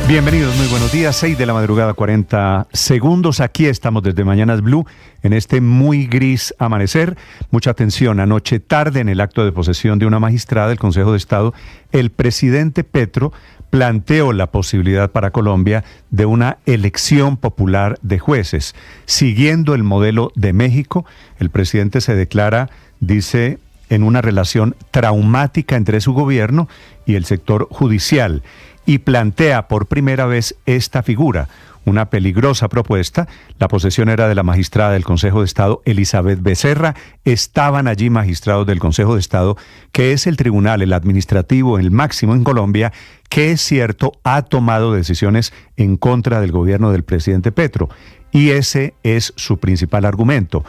Bienvenidos, muy buenos días, 6 de la madrugada, 40 segundos. Aquí estamos desde Mañanas Blue, en este muy gris amanecer. Mucha atención, anoche tarde en el acto de posesión de una magistrada del Consejo de Estado, el presidente Petro planteó la posibilidad para Colombia de una elección popular de jueces. Siguiendo el modelo de México, el presidente se declara, dice, en una relación traumática entre su gobierno y el sector judicial, y plantea por primera vez esta figura, una peligrosa propuesta. La posesión era de la magistrada del Consejo de Estado, Elizabeth Becerra. Estaban allí magistrados del Consejo de Estado, que es el tribunal, el administrativo, el máximo en Colombia, que es cierto, ha tomado decisiones en contra del gobierno del presidente Petro. Y ese es su principal argumento,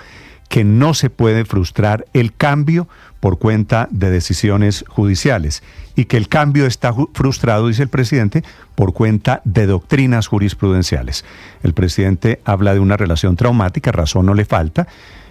que no se puede frustrar el cambio por cuenta de decisiones judiciales y que el cambio está frustrado, dice el presidente, por cuenta de doctrinas jurisprudenciales. El presidente habla de una relación traumática, razón no le falta.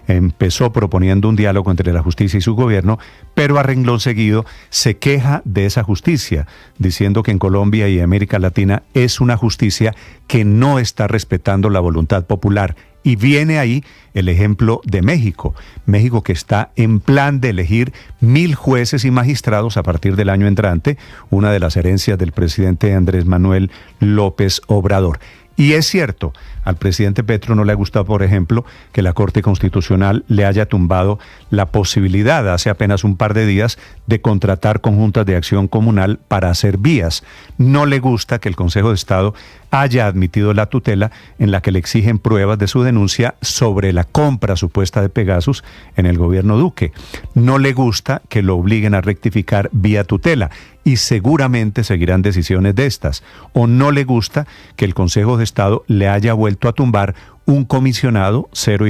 Empezó proponiendo un diálogo entre la justicia y su gobierno, pero a renglón seguido se queja de esa justicia, diciendo que en Colombia y América Latina es una justicia que no está respetando la voluntad popular. Y viene ahí el ejemplo de México. México, que está en plan de elegir 1,000 jueces y magistrados a partir del año entrante, una de las herencias del presidente Andrés Manuel López Obrador. Y es cierto, al presidente Petro no le ha gustado, por ejemplo, que la Corte Constitucional le haya tumbado la posibilidad, hace apenas un par de días, de contratar conjuntas de acción comunal para hacer vías. No le gusta que el Consejo de Estado haya admitido la tutela en la que le exigen pruebas de su denuncia sobre la compra supuesta de Pegasus en el gobierno Duque. No le gusta que lo obliguen a rectificar vía tutela, y seguramente seguirán decisiones de estas. O no le gusta que el Consejo de Estado le haya vuelto a tumbar un comisionado, 0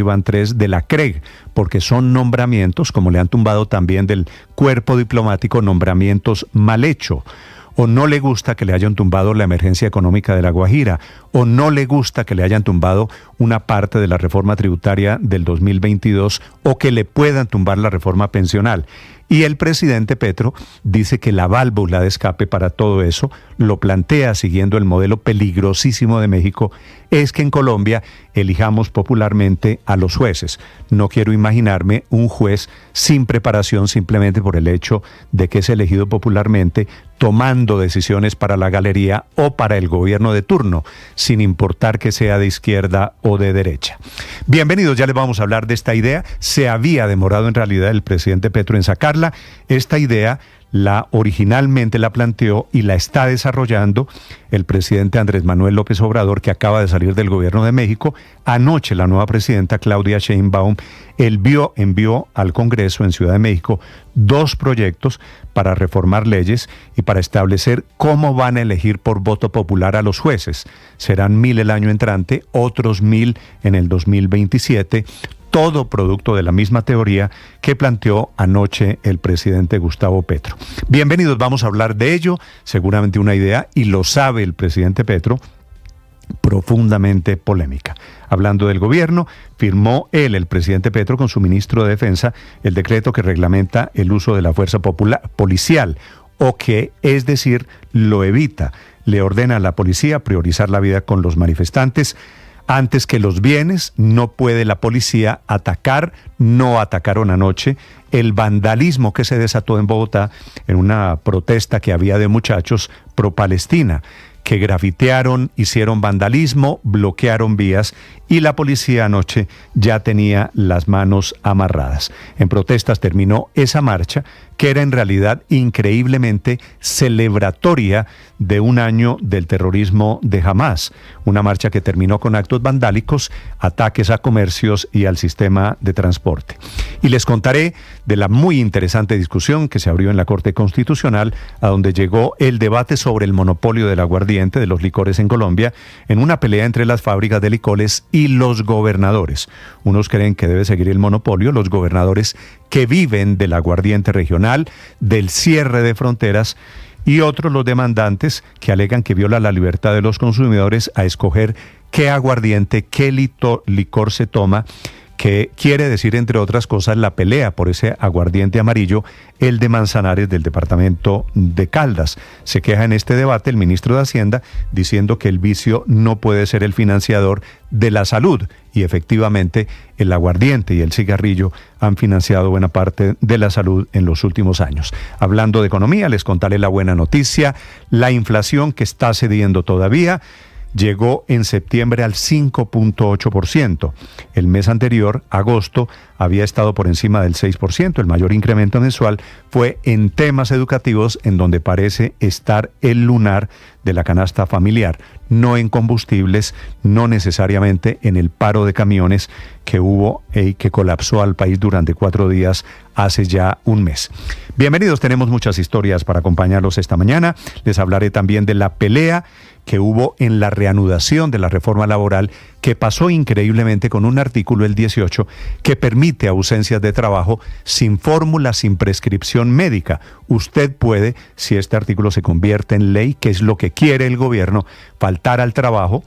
de la CREG, porque son nombramientos, como le han tumbado también del cuerpo diplomático, nombramientos mal hechos. O no le gusta que le hayan tumbado la emergencia económica de La Guajira, o no le gusta que le hayan tumbado una parte de la reforma tributaria del 2022, o que le puedan tumbar la reforma pensional. Y el presidente Petro dice que la válvula de escape para todo eso, lo plantea siguiendo el modelo peligrosísimo de México, es que en Colombia elijamos popularmente a los jueces. No quiero imaginarme un juez sin preparación simplemente por el hecho de que es elegido popularmente, tomando decisiones para la galería o para el gobierno de turno, sin importar que sea de izquierda o de derecha. Bienvenidos, ya les vamos a hablar de esta idea. Se había demorado en realidad el presidente Petro en sacarla. Esta idea originalmente la planteó y la está desarrollando el presidente Andrés Manuel López Obrador, que acaba de salir del gobierno de México. Anoche la nueva presidenta Claudia Sheinbaum envió al Congreso en Ciudad de México 2 proyectos para reformar leyes y para establecer cómo van a elegir por voto popular a los jueces. Serán 1,000 el año entrante, otros 1,000 en el 2027, todo producto de la misma teoría que planteó anoche el presidente Gustavo Petro. Bienvenidos, vamos a hablar de ello, seguramente una idea, y lo sabe el presidente Petro, profundamente polémica. Hablando del gobierno, firmó el presidente Petro, con su ministro de Defensa, el decreto que reglamenta el uso de la fuerza policial, o que, es decir, lo evita. Le ordena a la policía priorizar la vida con los manifestantes antes que los bienes. No puede la policía atacar. No atacaron anoche. El vandalismo que se desató en Bogotá en una protesta que había de muchachos pro-Palestina, que grafitearon, hicieron vandalismo, bloquearon vías, y la policía anoche ya tenía las manos amarradas. En protestas terminó esa marcha, que era en realidad increíblemente celebratoria de un año del terrorismo de Hamás. Una marcha que terminó con actos vandálicos, ataques a comercios y al sistema de transporte. Y les contaré de la muy interesante discusión que se abrió en la Corte Constitucional, a donde llegó el debate sobre el monopolio del aguardiente, de los licores en Colombia, en una pelea entre las fábricas de licores y los gobernadores. Unos creen que debe seguir el monopolio, los gobernadores que viven del aguardiente regional, del cierre de fronteras, y otros, los demandantes, que alegan que viola la libertad de los consumidores a escoger qué aguardiente, qué licor se toma, que quiere decir, entre otras cosas, la pelea por ese aguardiente amarillo, el de Manzanares del departamento de Caldas. Se queja en este debate el ministro de Hacienda diciendo que el vicio no puede ser el financiador de la salud, y efectivamente el aguardiente y el cigarrillo han financiado buena parte de la salud en los últimos años. Hablando de economía, les contaré la buena noticia: la inflación, que está cediendo todavía, llegó en septiembre al 5.8%. El mes anterior, agosto, había estado por encima del 6%. El mayor incremento mensual fue en temas educativos, en donde parece estar el lunar de la canasta familiar, no en combustibles, no necesariamente en el paro de camiones que hubo y que colapsó al país durante 4 días hace ya un mes. Bienvenidos, tenemos muchas historias para acompañarlos esta mañana. Les hablaré también de la pelea que hubo en la reanudación de la reforma laboral, que pasó increíblemente con un artículo, el 18, que permite ausencias de trabajo sin fórmula, sin prescripción médica. Usted puede, si este artículo se convierte en ley, que es lo que quiere el gobierno, faltar al trabajo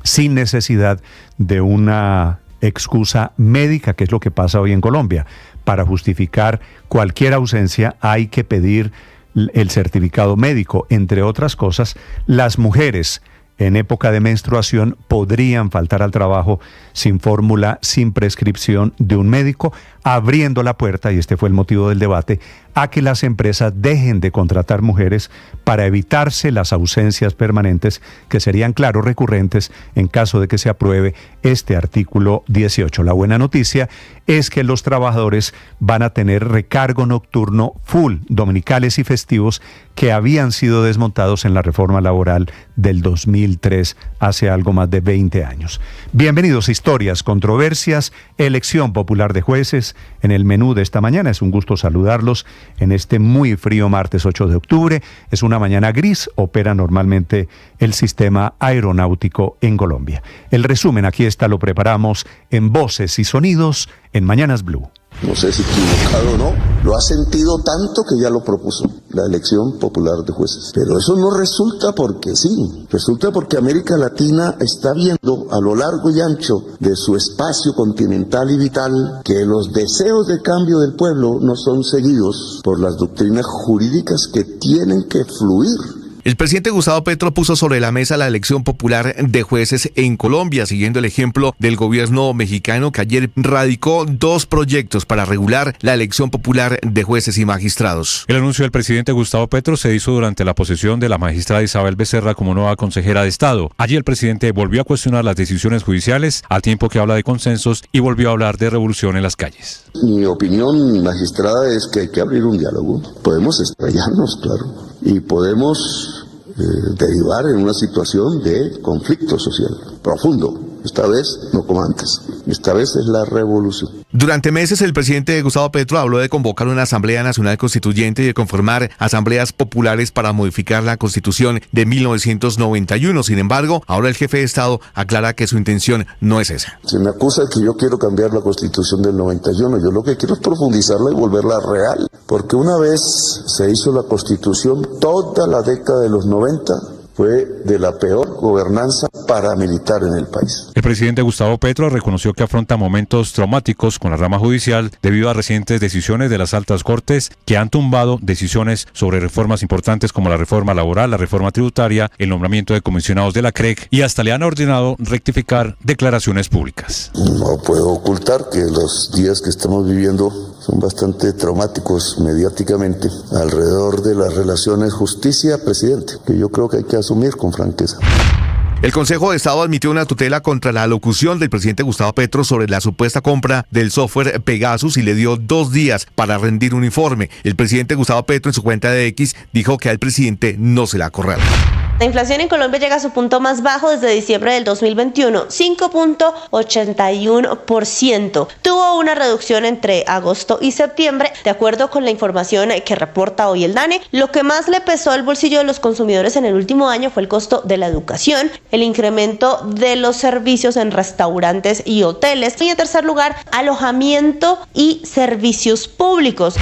sin necesidad de una excusa médica, que es lo que pasa hoy en Colombia. Para justificar cualquier ausencia hay que pedir el certificado médico. Entre otras cosas, las mujeres en época de menstruación podrían faltar al trabajo sin fórmula, sin prescripción de un médico, abriendo la puerta, y este fue el motivo del debate, a que las empresas dejen de contratar mujeres para evitarse las ausencias permanentes, que serían, claro, recurrentes en caso de que se apruebe este artículo 18. La buena noticia es que los trabajadores van a tener recargo nocturno full, dominicales y festivos, que habían sido desmontados en la reforma laboral del 2003, hace algo más de 20 años. Bienvenidos a Historias, Controversias, elección popular de jueces. En el menú de esta mañana, es un gusto saludarlos en este muy frío martes 8 de octubre. Es una mañana gris, opera normalmente el sistema aeronáutico en Colombia. El resumen aquí está, lo preparamos en Voces y Sonidos en Mañanas Blue. No sé si equivocado o no, lo ha sentido tanto que ya lo propuso, la elección popular de jueces. Pero eso no resulta porque sí, resulta porque América Latina está viendo a lo largo y ancho de su espacio continental y vital que los deseos de cambio del pueblo no son seguidos por las doctrinas jurídicas que tienen que fluir. El presidente Gustavo Petro puso sobre la mesa la elección popular de jueces en Colombia, siguiendo el ejemplo del gobierno mexicano, que ayer radicó 2 proyectos para regular la elección popular de jueces y magistrados. El anuncio del presidente Gustavo Petro se hizo durante la posesión de la magistrada Isabel Becerra como nueva consejera de Estado. Allí el presidente volvió a cuestionar las decisiones judiciales, al tiempo que habla de consensos, y volvió a hablar de revolución en las calles. Mi opinión, magistrada, es que hay que abrir un diálogo. Podemos estrellarnos, claro, y podemos derivar en una situación de conflicto social profundo. Esta vez no como antes, esta vez es la revolución. Durante meses el presidente Gustavo Petro habló de convocar una Asamblea Nacional Constituyente y de conformar asambleas populares para modificar la Constitución de 1991. Sin embargo, ahora el jefe de Estado aclara que su intención no es esa. Se me acusa que yo quiero cambiar la Constitución del 91. Yo lo que quiero es profundizarla y volverla real. Porque una vez se hizo la Constitución, toda la década de los 90 fue de la peor gobernanza paramilitar en el país. El presidente Gustavo Petro reconoció que afronta momentos traumáticos con la rama judicial debido a recientes decisiones de las altas cortes que han tumbado decisiones sobre reformas importantes como la reforma laboral, la reforma tributaria, el nombramiento de comisionados de la CREC, y hasta le han ordenado rectificar declaraciones públicas. No puedo ocultar que los días que estamos viviendo son bastante traumáticos mediáticamente alrededor de las relaciones justicia-presidente, que yo creo que hay que asumir con franqueza. El Consejo de Estado admitió una tutela contra la alocución del presidente Gustavo Petro sobre la supuesta compra del software Pegasus y le dio 2 días para rendir un informe. El presidente Gustavo Petro, en su cuenta de X, dijo que al presidente no se le acorrala. La inflación en Colombia llega a su punto más bajo desde diciembre del 2021, 5.81%. Tuvo una reducción entre agosto y septiembre, de acuerdo con la información que reporta hoy el DANE. Lo que más le pesó al bolsillo de los consumidores en el último año fue el costo de la educación, el incremento de los servicios en restaurantes y hoteles, y en tercer lugar, alojamiento y servicios públicos.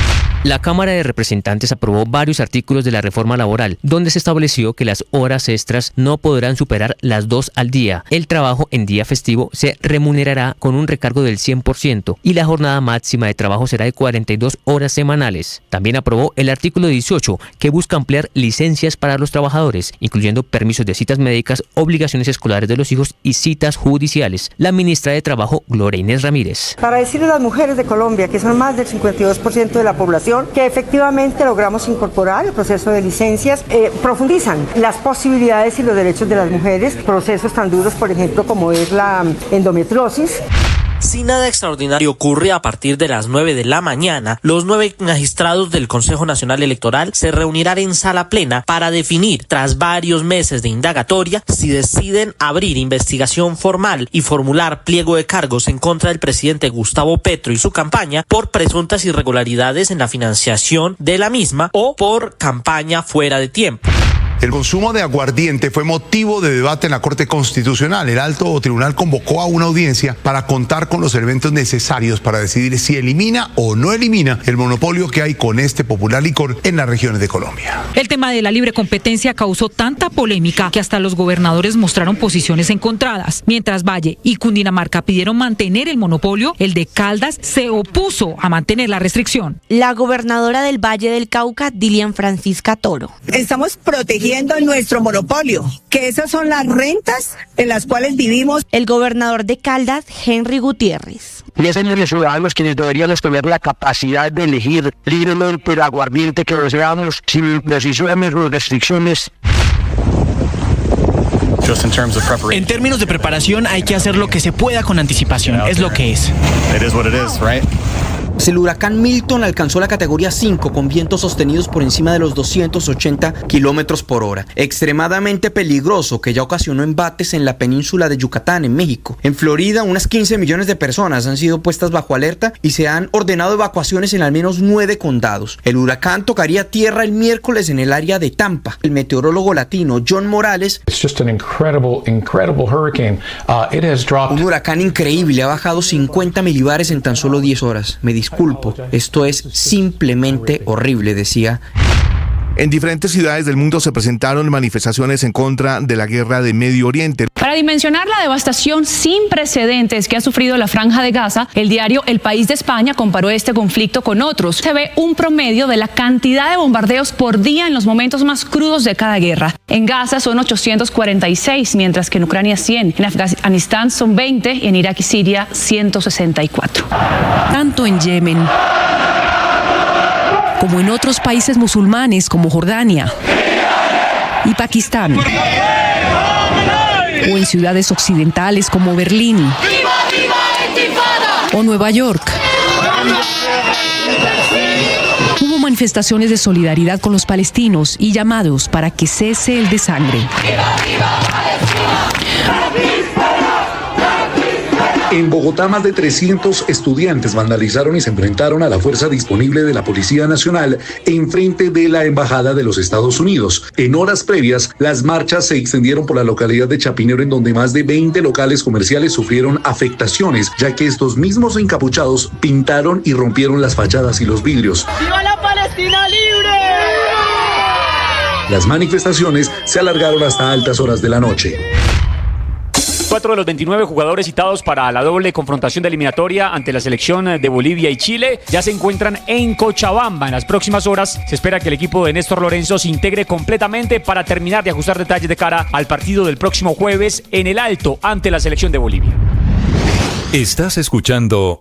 La Cámara de Representantes aprobó varios artículos de la reforma laboral, donde se estableció que las horas extras no podrán superar las 2 al día. El trabajo en día festivo se remunerará con un recargo del 100% y la jornada máxima de trabajo será de 42 horas semanales. También aprobó el artículo 18, que busca ampliar licencias para los trabajadores, incluyendo permisos de citas médicas, obligaciones escolares de los hijos y citas judiciales. La ministra de Trabajo, Gloria Inés Ramírez. Para decirle a las mujeres de Colombia, que son más del 52% de la población, que efectivamente logramos incorporar el proceso de licencias, profundizan las posibilidades y los derechos de las mujeres, procesos tan duros, por ejemplo, como es la endometriosis. Si nada extraordinario ocurre, a partir de las 9 de la mañana, los 9 magistrados del Consejo Nacional Electoral se reunirán en sala plena para definir, tras varios meses de indagatoria, si deciden abrir investigación formal y formular pliego de cargos en contra del presidente Gustavo Petro y su campaña por presuntas irregularidades en la financiación de la misma o por campaña fuera de tiempo. El consumo de aguardiente fue motivo de debate en la Corte Constitucional. El alto tribunal convocó a una audiencia para contar con los elementos necesarios para decidir si elimina o no elimina el monopolio que hay con este popular licor en las regiones de Colombia. El tema de la libre competencia causó tanta polémica que hasta los gobernadores mostraron posiciones encontradas. Mientras Valle y Cundinamarca pidieron mantener el monopolio, el de Caldas se opuso a mantener la restricción. La gobernadora del Valle del Cauca, Dilian Francisca Toro. Estamos protegiendo nuestro monopolio, que esas son las rentas en las cuales vivimos. El gobernador de Caldas, Henry Gutiérrez. Les son los ciudadanos quienes deberían tener la capacidad de elegir libremente el aguardiente que deseamos sin decisiones o restricciones. En términos de preparación hay que hacer lo que se pueda con anticipación, es lo que es. El huracán Milton alcanzó la categoría 5 con vientos sostenidos por encima de los 280 kilómetros por hora. Extremadamente peligroso, que ya ocasionó embates en la península de Yucatán, en México. En Florida, unas 15 millones de personas han sido puestas bajo alerta y se han ordenado evacuaciones en al menos 9 condados. El huracán tocaría tierra el miércoles en el área de Tampa. El meteorólogo latino John Morales. Un huracán increíble, ha bajado 50 milibares en tan solo 10 horas. Me disculpo, esto es simplemente horrible, decía. En diferentes ciudades del mundo se presentaron manifestaciones en contra de la guerra de Medio Oriente. Para dimensionar la devastación sin precedentes que ha sufrido la Franja de Gaza, el diario El País de España comparó este conflicto con otros. Se ve un promedio de la cantidad de bombardeos por día en los momentos más crudos de cada guerra. En Gaza son 846, mientras que en Ucrania 100. En Afganistán son 20 y en Irak y Siria 164. Tanto en Yemen como en otros países musulmanes como Jordania y Pakistán, o en ciudades occidentales como Berlín o Nueva York. Hubo manifestaciones de solidaridad con los palestinos y llamados para que cese el desangre. En Bogotá, más de 300 estudiantes vandalizaron y se enfrentaron a la fuerza disponible de la Policía Nacional en frente de la Embajada de los Estados Unidos. En horas previas, las marchas se extendieron por la localidad de Chapinero, en donde más de 20 locales comerciales sufrieron afectaciones, ya que estos mismos encapuchados pintaron y rompieron las fachadas y los vidrios. ¡Viva la Palestina libre! Las manifestaciones se alargaron hasta altas horas de la noche. 4 de los 29 jugadores citados para la doble confrontación de eliminatoria ante la selección de Bolivia y Chile ya se encuentran en Cochabamba. En las próximas horas se espera que el equipo de Néstor Lorenzo se integre completamente para terminar de ajustar detalles de cara al partido del próximo jueves en el Alto ante la selección de Bolivia. Estás escuchando